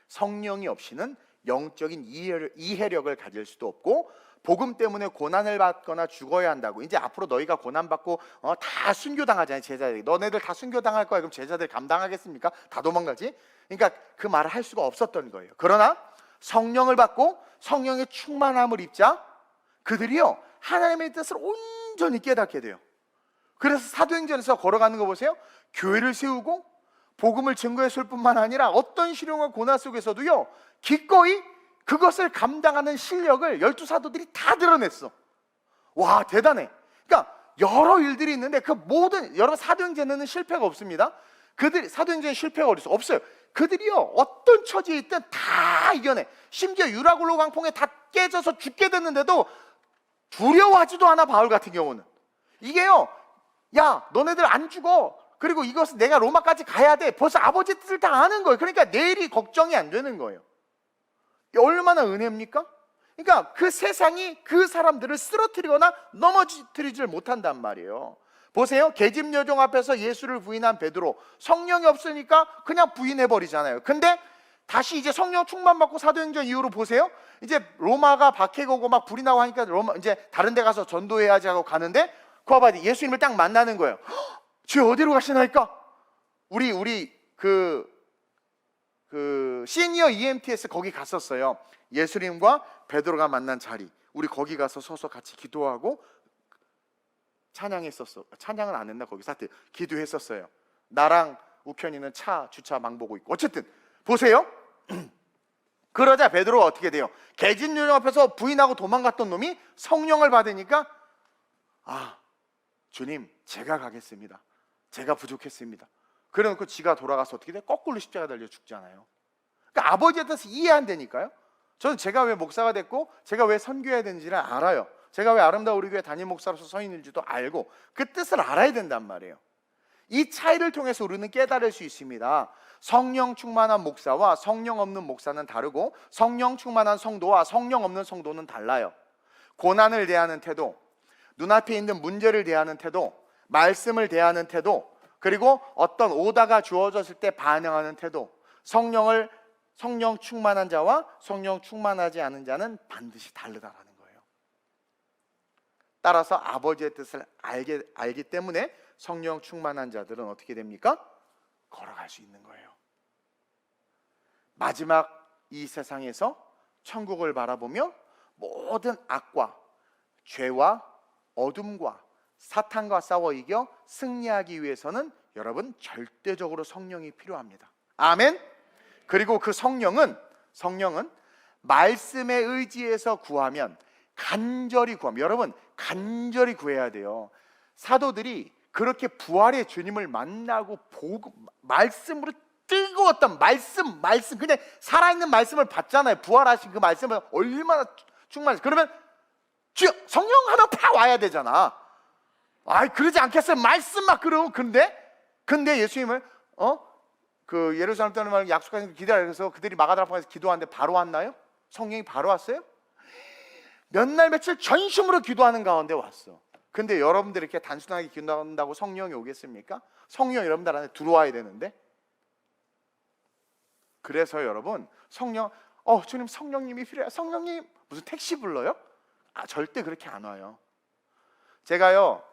A: 성령이 없이는 영적인 이해력을 가질 수도 없고, 복음 때문에 고난을 받거나 죽어야 한다고. 이제 앞으로 너희가 고난받고 다 순교당하잖아요. 제자들이 너네들 다 순교당할 거야. 그럼 제자들 감당하겠습니까? 다 도망가지. 그러니까 그 말을 할 수가 없었던 거예요. 그러나 성령을 받고 성령의 충만함을 입자 그들이요 하나님의 뜻을 온전히 깨닫게 돼요. 그래서 사도행전에서 걸어가는 거 보세요. 교회를 세우고 복음을 증거했을 뿐만 아니라 어떤 시련과 고난 속에서도요 기꺼이 그것을 감당하는 실력을 12사도들이 다 드러냈어. 와, 대단해. 그러니까 여러 일들이 있는데 그 모든, 여러분 사도행전에는 실패가 없습니다. 사도행전에 실패가 어디 있어? 없어요. 그들이요 어떤 처지에 있든 다 이겨내. 심지어 유라굴로 강풍에 다 깨져서 죽게 됐는데도 두려워하지도 않아. 바울 같은 경우는 이게요, 야 너네들 안 죽어, 그리고 이것은 내가 로마까지 가야 돼, 벌써 아버지 뜻을 다 아는 거예요. 그러니까 내일이 걱정이 안 되는 거예요. 얼마나 은혜입니까? 그러니까 그 세상이 그 사람들을 쓰러뜨리거나 넘어뜨리질 못한단 말이에요. 보세요. 계집 여종 앞에서 예수를 부인한 베드로, 성령이 없으니까 그냥 부인해버리잖아요. 근데 다시 이제 성령 충만받고 사도행전 이후로 보세요. 이제 로마가 박해고고 막 불이 나고 하니까 로마 이제 다른 데 가서 전도해야지 하고 가는데 구아바디 예수님을 딱 만나는 거예요. 주 어디로 가시나이까? 우리 그 시니어 EMTS 거기 갔었어요. 예수님과 베드로가 만난 자리, 우리 거기 가서 서서 같이 기도하고 찬양했었어. 찬양은 안 했나? 거기서 하여튼 기도했었어요. 나랑 우현이는 차 주차 망 보고 있고. 어쨌든 보세요. 그러자 베드로가 어떻게 돼요? 계집 여종 앞에서 부인하고 도망갔던 놈이 성령을 받으니까, 아 주님 제가 가겠습니다, 제가 부족했습니다. 그래놓고 지가 돌아가서 어떻게 돼? 거꾸로 십자가 달려 죽잖아요. 그러니까 아버지의 뜻을 이해 안 되니까요. 저는 제가 왜 목사가 됐고 제가 왜 선교해야 되는지를 알아요. 제가 왜 아름다운 우리 교회 담임 목사로서 서 있는지도 알고 그 뜻을 알아야 된단 말이에요. 이 차이를 통해서 우리는 깨달을 수 있습니다. 성령 충만한 목사와 성령 없는 목사는 다르고, 성령 충만한 성도와 성령 없는 성도는 달라요. 고난을 대하는 태도, 눈앞에 있는 문제를 대하는 태도, 말씀을 대하는 태도, 그리고 어떤 오다가 주어졌을 때 반응하는 태도, 성령 충만한 자와 성령 충만하지 않은 자는 반드시 다르다라는 거예요. 따라서 아버지의 뜻을 알기 때문에 성령 충만한 자들은 어떻게 됩니까? 걸어갈 수 있는 거예요. 마지막 이 세상에서 천국을 바라보며 모든 악과 죄와 어둠과 사탄과 싸워 이겨 승리하기 위해서는 여러분 절대적으로 성령이 필요합니다. 아멘. 그리고 그 성령은 말씀에 의지해서 구하면 간절히 구하면, 여러분 간절히 구해야 돼요. 사도들이 그렇게 부활의 주님을 만나고 보고 말씀으로 뜨거웠던 말씀 그냥 살아있는 말씀을 받잖아요. 부활하신 그 말씀을 얼마나 충만해서, 그러면 주여 성령 하나 파 와야 되잖아. 그러지 않겠어요? 말씀 막 그러고. 근데 예수님을 그 예루살렘 떠나는 말 약속하신 기다려. 그래서 그들이 마가다락방에서 기도하는데 바로 왔나요? 성령이 바로 왔어요? 몇 날 며칠 전심으로 기도하는 가운데 왔어. 근데 여러분들이 이렇게 단순하게 기도한다고 성령이 오겠습니까? 성령이 여러분들 안에 들어와야 되는데. 그래서 여러분 성령, 주님 성령님이 필요해요. 성령님, 무슨 택시 불러요? 절대 그렇게 안 와요. 제가요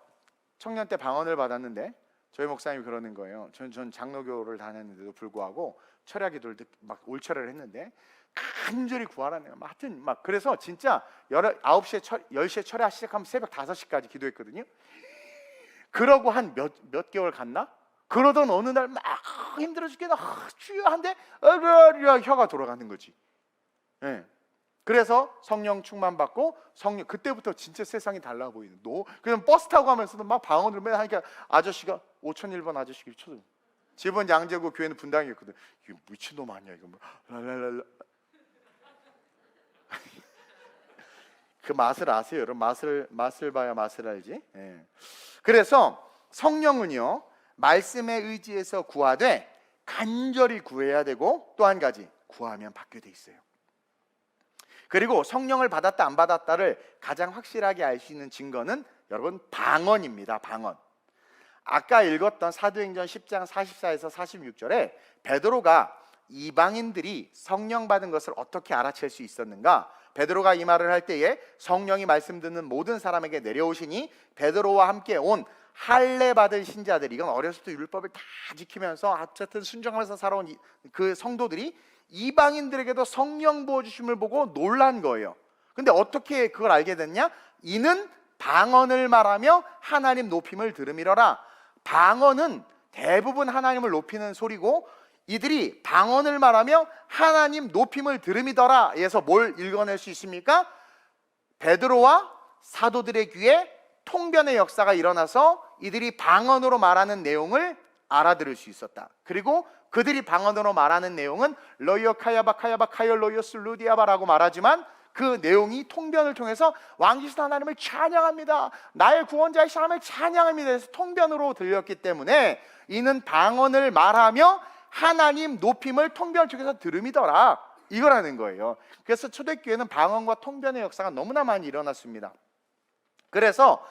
A: 청년 때 방언을 받았는데 저희 목사님이 그러는 거예요. 전 장로교를 다녔는데도 불구하고 철야기도를 막 올철야를 했는데 간절히 구하라네요. 하여튼 막 그래서 진짜 9시에 10시에 철야 시작하면 새벽 5시까지 기도했거든요. 그러고 한 몇 개월 갔나? 그러던 어느 날 막 힘들어 죽겠다, 주여 한데 혀가 돌아가는 거지. 네. 그래서 성령 충만 받고 그때부터 진짜 세상이 달라 보이는. 그냥 버스 타고 가면서도 막 방언을 맨날 하니까 아저씨가 5001번 아저씨가 쳐줘. 집은 양재고 교회는 분당이었거든. 이거 미친놈 아니야 이거. 랄랄랄라. 그 맛을 아세요, 여러분? 맛을 봐야 맛을 알지. 예. 그래서 성령은요 말씀에 의지해서 구하되 간절히 구해야 되고, 또 한 가지 구하면 받게 돼 있어요. 그리고 성령을 받았다 안 받았다를 가장 확실하게 알 수 있는 증거는 여러분 방언입니다. 방언. 아까 읽었던 사도행전 10장 44에서 46절에 베드로가 이방인들이 성령 받은 것을 어떻게 알아챌 수 있었는가? 베드로가 이 말을 할 때에 성령이 말씀 듣는 모든 사람에게 내려오시니 베드로와 함께 온 할례 받은 신자들, 이건 어렸을 때 율법을 다 지키면서 어쨌든 순종하면서 살아온 그 성도들이 이방인들에게도 성령 부어주심을 보고 놀란 거예요. 근데 어떻게 그걸 알게 됐냐? 이는 방언을 말하며 하나님 높임을 들음이러라. 방언은 대부분 하나님을 높이는 소리고, 이들이 방언을 말하며 하나님 높임을 들음이더라 에서 뭘 읽어낼 수 있습니까? 베드로와 사도들의 귀에 통변의 역사가 일어나서 이들이 방언으로 말하는 내용을 알아들을 수 있었다. 그리고 그들이 방언으로 말하는 내용은 러이어 카야바 카야바 카열 로이어스 루디아바라고 말하지만 그 내용이 통변을 통해서 왕이신 하나님을 찬양합니다, 나의 구원자이신 하나님을 찬양합니다 해서 통변으로 들렸기 때문에 이는 방언을 말하며 하나님 높임을 통변을 통해서 들음이더라, 이거라는 거예요. 그래서 초대교회는 방언과 통변의 역사가 너무나 많이 일어났습니다. 그래서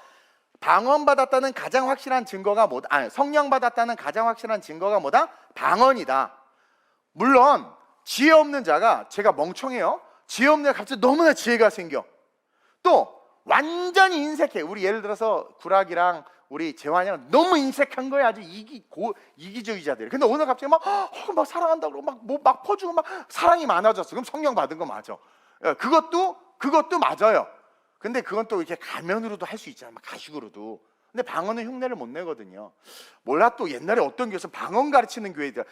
A: 방언 받았다는 가장 확실한 증거가 뭐다? 성령 받았다는 가장 확실한 증거가 뭐다? 방언이다. 물론 지혜 없는 자가, 제가 멍청해요, 지혜 없는 자가 갑자기 너무나 지혜가 생겨, 또 완전히 인색해. 우리 예를 들어서 구락이랑 우리 재환이랑 너무 인색한 거야. 아주 이기주의자들. 근데 오늘 갑자기 막 사랑한다고 막 퍼주고 막 사랑이 많아졌어. 그럼 성령 받은 거 맞아. 그것도 맞아요. 근데 그건 또 이렇게 가면으로도 할 수 있잖아요. 막 가식으로도. 근데 방언은 흉내를 못 내거든요. 몰라, 또 옛날에 어떤 교회에서 방언 가르치는 교회들,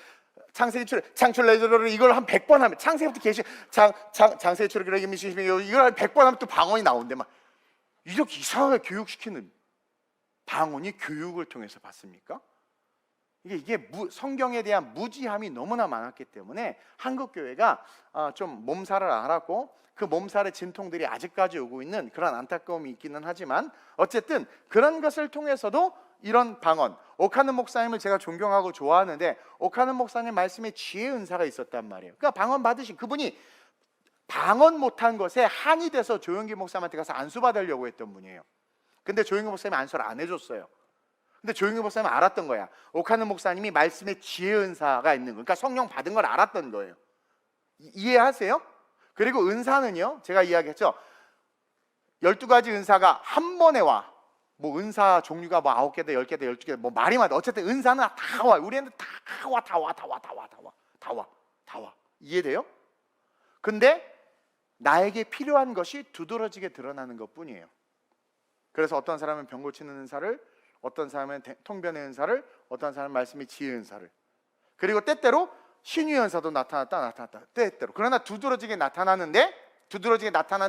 A: 창세기 창출레저를 이걸 한 100번 하면, 창세기부터 계시 창세기 출애굽기 민수기 이걸 한 100번 하면 또 방언이 나온대. 막 이렇게 이상하게 교육시키는, 방언이 교육을 통해서 받습니까? 이게 성경에 대한 무지함이 너무나 많았기 때문에 한국 교회가 좀 몸살을 앓았고, 그 몸살의 진통들이 아직까지 오고 있는 그런 안타까움이 있기는 하지만, 어쨌든 그런 것을 통해서도 이런 방언, 오카는 목사님을 제가 존경하고 좋아하는데, 오카는 목사님 말씀에 지혜 은사가 있었단 말이에요. 그러니까 방언 받으신 그분이 방언 못한 것에 한이 돼서 조용기 목사님한테 가서 안수 받으려고 했던 분이에요. 근데 조용기 목사님이 안수를 안 해줬어요. 근데 조용기 목사님은 알았던 거야. 오카는 목사님이 말씀에 지혜 은사가 있는 거, 그러니까 성령 받은 걸 알았던 거예요. 이해하세요? 그리고 은사는요, 제가 이야기했죠, 12가지 은사가 한 번에 와. 뭐 은사 종류가 뭐 9개다 10개다 12개다 뭐 말이 많아. 어쨌든 은사는 다 와. 우리한테 다 와. 이해돼요? 근데 나에게 필요한 것이 두드러지게 드러나는 것뿐이에요. 그래서 어떤 사람은 병 고치는 은사를, 어떤 사람은 통변의 은사를, 어떤 사람은 말씀의 지혜 은사를, 그리고 때때로 신유의 은사도 나타났다 때때로. 그러나 두드러지게 나타나는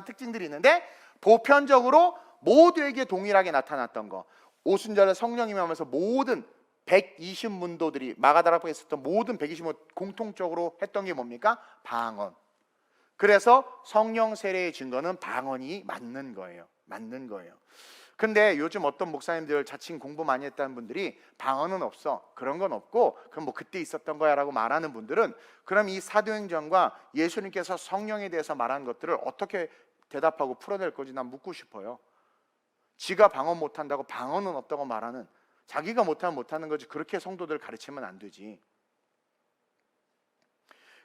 A: 특징들이 있는데, 보편적으로 모두에게 동일하게 나타났던 거, 오순절에 성령님이 하면서 모든 120문도들이 마가다락방에 있었던 모든 120문 공통적으로 했던 게 뭡니까? 방언. 그래서 성령 세례의 증거는 방언이 맞는 거예요. 근데 요즘 어떤 목사님들, 자칭 공부 많이 했다는 분들이 방언은 없어, 그런 건 없고, 그럼 뭐 그때 있었던 거야 라고 말하는 분들은, 그럼 이 사도행전과 예수님께서 성령에 대해서 말한 것들을 어떻게 대답하고 풀어낼 건지 난 묻고 싶어요. 지가 방언 못한다고 방언은 없다고 말하는, 자기가 못하면 못하는 거지, 그렇게 성도들 가르치면 안 되지.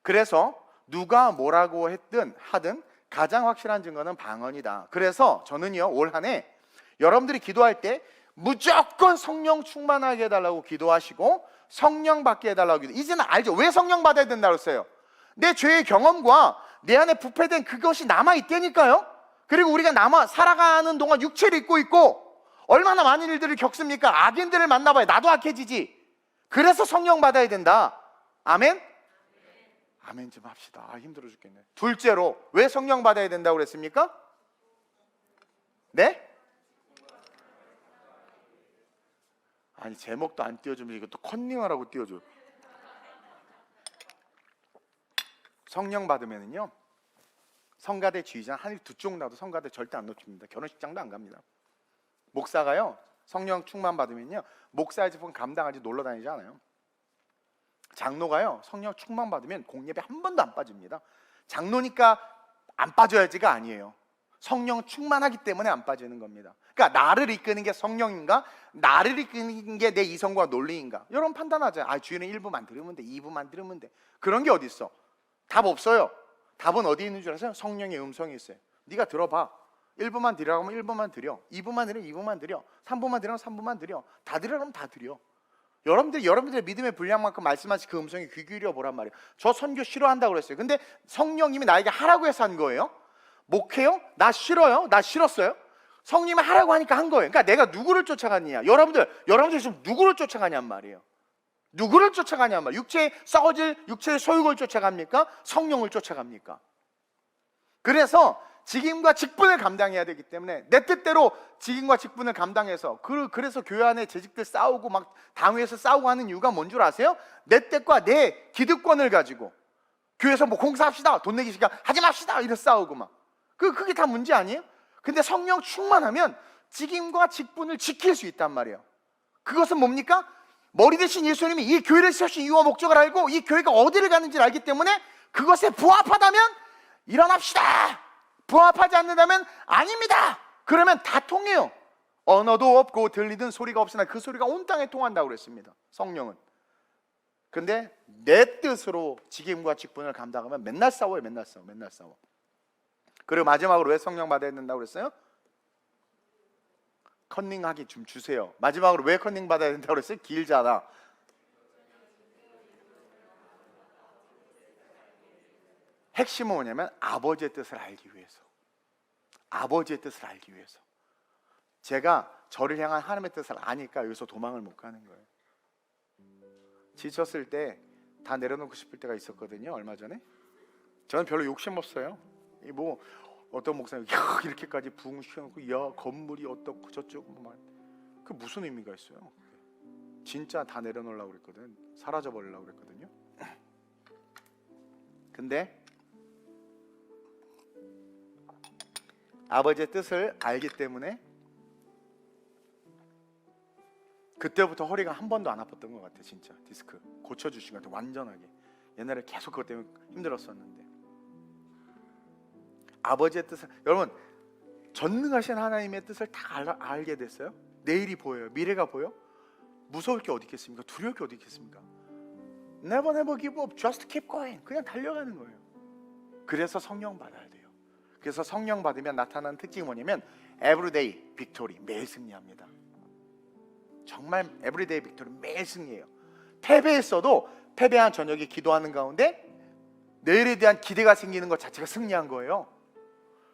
A: 그래서 누가 뭐라고 하든 가장 확실한 증거는 방언이다. 그래서 저는요, 올 한 해 여러분들이 기도할 때 무조건 성령 충만하게 해달라고 기도하시고, 성령 받게 해달라고 기도. 이제는 알죠, 왜 성령 받아야 된다고 했어요? 내 죄의 경험과 내 안에 부패된 그것이 남아있다니까요. 그리고 우리가 살아가는 동안 육체를 입고 있고, 얼마나 많은 일들을 겪습니까? 악인들을 만나봐야 나도 악해지지. 그래서 성령 받아야 된다. 아멘? 아멘 좀 합시다. 힘들어 죽겠네. 둘째로, 왜 성령 받아야 된다고 그랬습니까? 네? 아니, 제목도 안 띄워주면 이것도 컨닝하라고 띄워줘. 성령 받으면은요, 성가대 지휘자 하늘 두 쪽 나도 성가대 절대 안 놓칩니다. 결혼식장도 안 갑니다. 목사가요, 성령 충만 받으면요, 목사의 직분 감당하지 놀러 다니지 않아요. 장로가요, 성령 충만 받으면 공예배 한 번도 안 빠집니다. 장로니까 안 빠져야지가 아니에요. 성령 충만하기 때문에 안 빠지는 겁니다. 그러니까 나를 이끄는 게 성령인가, 나를 이끄는 게 내 이성과 논리인가, 여러분 판단하잖아요. 아, 주일은 1부만 들으면 돼, 2부만 들으면 돼. 그런 게 어디 있어? 답 없어요. 답은 어디 있는 줄 아세요? 성령의 음성이 있어요. 네가 들어봐. 1부만 드리라고 하면 1부만 드려, 2부만 드리면 2부만 드려, 3부만 드리면 3부만 드려, 다 드리라고 하면 다 드려. 여러분들의 믿음의 분량만큼 말씀하신 그 음성에 귀 기울여 보란 말이에요. 저 선교 싫어한다고 그랬어요. 근데 성령님이 나에게 하라고 해서 한 거예요? 목회요? 나 싫어요? 나 싫었어요? 성령님이 하라고 하니까 한 거예요. 그러니까 내가 누구를 쫓아갔느냐? 여러분들 지금 누구를 쫓아가냔 말이에요. 누구를 쫓아가냔 말이에요. 육체의 소욕을 쫓아갑니까? 성령을 쫓아갑니까? 그래서 직임과 직분을 감당해야 되기 때문에 내 뜻대로 직임과 직분을 감당해서 그래서 교회 안에 재직들 싸우고 막 당회에서 싸우고 하는 이유가 뭔 줄 아세요? 내 뜻과 내 기득권을 가지고 교회에서 뭐 공사합시다, 돈 내기 시간 하지 맙시다 이래 싸우고 막 그게 다 문제 아니에요? 근데 성령 충만하면 직임과 직분을 지킬 수 있단 말이에요. 그것은 뭡니까? 머리 대신 예수님이 이 교회를 세우신 이유와 목적을 알고 이 교회가 어디를 가는지를 알기 때문에 그것에 부합하다면 일어납시다, 부합하지 않는다면 아닙니다. 그러면 다 통해요. 언어도 없고 들리는 소리가 없으나 그 소리가 온 땅에 통한다고 그랬습니다. 성령은. 근데 내 뜻으로 직임과 직분을 감당하면 맨날 싸워요. 맨날 싸워. 그리고 마지막으로 왜 성령 받아야 된다고 그랬어요? 컨닝하기 좀 주세요. 마지막으로 왜 컨닝 받아야 된다고 그랬어요? 길잖아. 핵심은 뭐냐면 아버지의 뜻을 알기 위해서. 아버지의 뜻을 알기 위해서. 제가 저를 향한 하나님의 뜻을 아니까 여기서 도망을 못 가는 거예요. 지쳤을 때 다 내려놓고 싶을 때가 있었거든요. 얼마 전에. 저는 별로 욕심 없어요. 뭐 어떤 목사님 이렇게까지 부흥 시켜놓고 야 건물이 어떻고 저쩌고 뭐 그 무슨 의미가 있어요? 진짜 다 내려놓으려고 그랬거든. 사라져 버리려고 그랬거든요. 근데 아버지의 뜻을 알기 때문에 그때부터 허리가 한 번도 안 아팠던 것 같아. 진짜 디스크 고쳐주신 것 같아. 완전하게. 옛날에 계속 그것 때문에 힘들었었는데 아버지의 뜻을, 여러분 전능하신 하나님의 뜻을 다 알게 됐어요. 내일이 보여요. 미래가 보여. 무서울 게 어디 있겠습니까? 두려울 게 어디 있겠습니까? Never never give up. Just keep going. 그냥 달려가는 거예요. 그래서 성령 받아야 돼요. 그래서 성령 받으면 나타나는 특징이 뭐냐면 everyday victory. 매일 승리합니다. 정말 everyday victory. 매일 승리해요. 패배했어도 패배한 저녁에 기도하는 가운데 내일에 대한 기대가 생기는 것 자체가 승리한 거예요.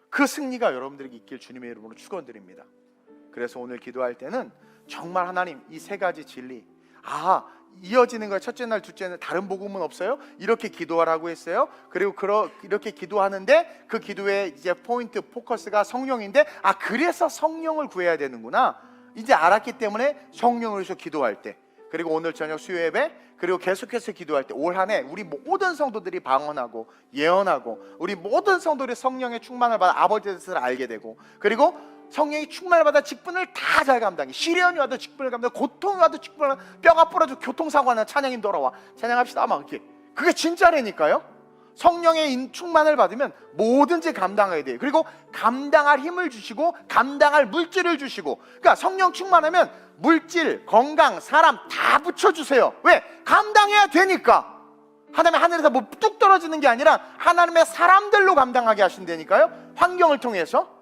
A: 그 승리가 여러분들에게 있길 주님의 이름으로 축원드립니다. 그래서 오늘 기도할 때는 정말 하나님 이 세 가지 진리 이어지는 거예요. 첫째 날, 둘째 날 다른 복음은 없어요? 이렇게 기도하라고 했어요. 그리고 이렇게 기도하는데 그 기도의 이제 포인트, 포커스가 성령인데 그래서 성령을 구해야 되는구나. 이제 알았기 때문에 성령을 위해서 기도할 때, 그리고 오늘 저녁 수요 예배, 그리고 계속해서 기도할 때 올 한 해 우리 모든 성도들이 방언하고 예언하고 우리 모든 성도들이 성령의 충만을 받아 아버지의 뜻을 알게 되고, 그리고 성령이 충만을 받아 직분을 다 잘 감당해. 시련이 와도 직분을 감당해, 고통이 와도 직분을, 뼈가 부러져 교통사고 하는 찬양인 돌아와 찬양합시다 막 이렇게. 그게 진짜라니까요. 성령의 충만을 받으면 뭐든지 감당해야 돼요. 그리고 감당할 힘을 주시고 감당할 물질을 주시고, 그러니까 성령 충만하면 물질, 건강, 사람 다 붙여주세요. 왜? 감당해야 되니까. 하나님의 하늘에서 뭐 뚝 떨어지는 게 아니라 하나님의 사람들로 감당하게 하신다니까요. 환경을 통해서,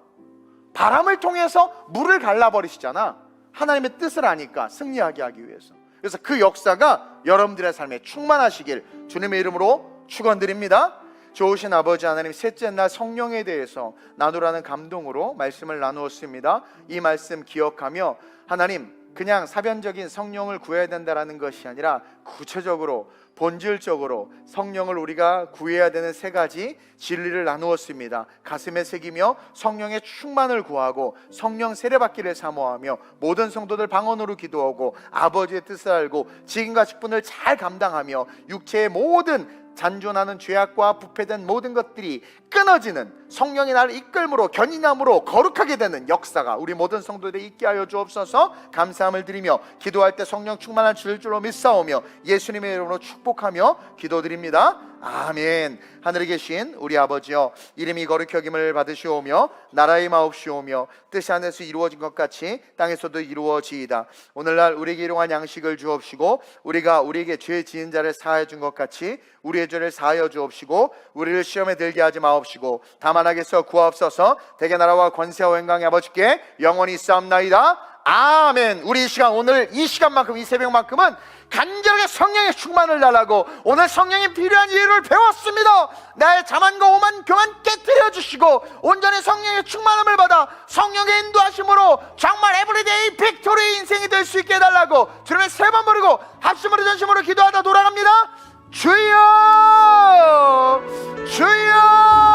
A: 바람을 통해서 물을 갈라버리시잖아. 하나님의 뜻을 아니까 승리하게 하기 위해서. 그래서 그 역사가 여러분들의 삶에 충만하시길 주님의 이름으로 축원드립니다. 좋으신 아버지 하나님, 셋째 날 성령에 대해서 나누라는 감동으로 말씀을 나누었습니다. 이 말씀 기억하며 하나님, 그냥 사변적인 성령을 구해야 된다는 것이 아니라 구체적으로 본질적으로 성령을 우리가 구해야 되는 세 가지 진리를 나누었습니다. 가슴에 새기며 성령의 충만을 구하고 성령 세례받기를 사모하며 모든 성도들 방언으로 기도하고 아버지의 뜻을 알고 직임과 직분을 잘 감당하며 육체의 모든 잔존하는 죄악과 부패된 모든 것들이 끊어지는, 성령이 나를 이끌므로 견인함으로 거룩하게 되는 역사가 우리 모든 성도들이 있게 하여 주옵소서. 감사함을 드리며 기도할 때 성령 충만한 줄로 믿사오며 예수님의 이름으로 축복 축복하며 기도드립니다. 아멘. 하늘에 계신 우리 아버지여, 이름이 거룩히 여김을 받으시오며 나라의 마옵시오며 뜻이 하늘에서 이루어진 것 같이 땅에서도 이루어지이다. 오늘날 우리에게 일용할 양식을 주옵시고 우리가 우리에게 죄 지은 자를 사하여 준 것 같이 우리의 죄를 사하여 주옵시고 우리를 시험에 들게 하지 마옵시고 다만 악에서 구하옵소서. 대개 나라와 권세와 영광이 아버지께 영원히 있사옵나이다. 아멘. 우리 이 시간, 오늘 이 시간만큼, 이 새벽만큼은 간절하게 성령의 충만을 달라고 오늘 성령이 필요한 이유를 배웠습니다. 나의 자만과 오만 교만 깨뜨려 주시고 온전히 성령의 충만함을 받아 성령의 인도하심으로 정말 에브리데이 빅토리 인생이 될 수 있게 해달라고 주님의 세 번 부르고 합심으로 전심으로 기도하다 돌아갑니다. 주여, 주여.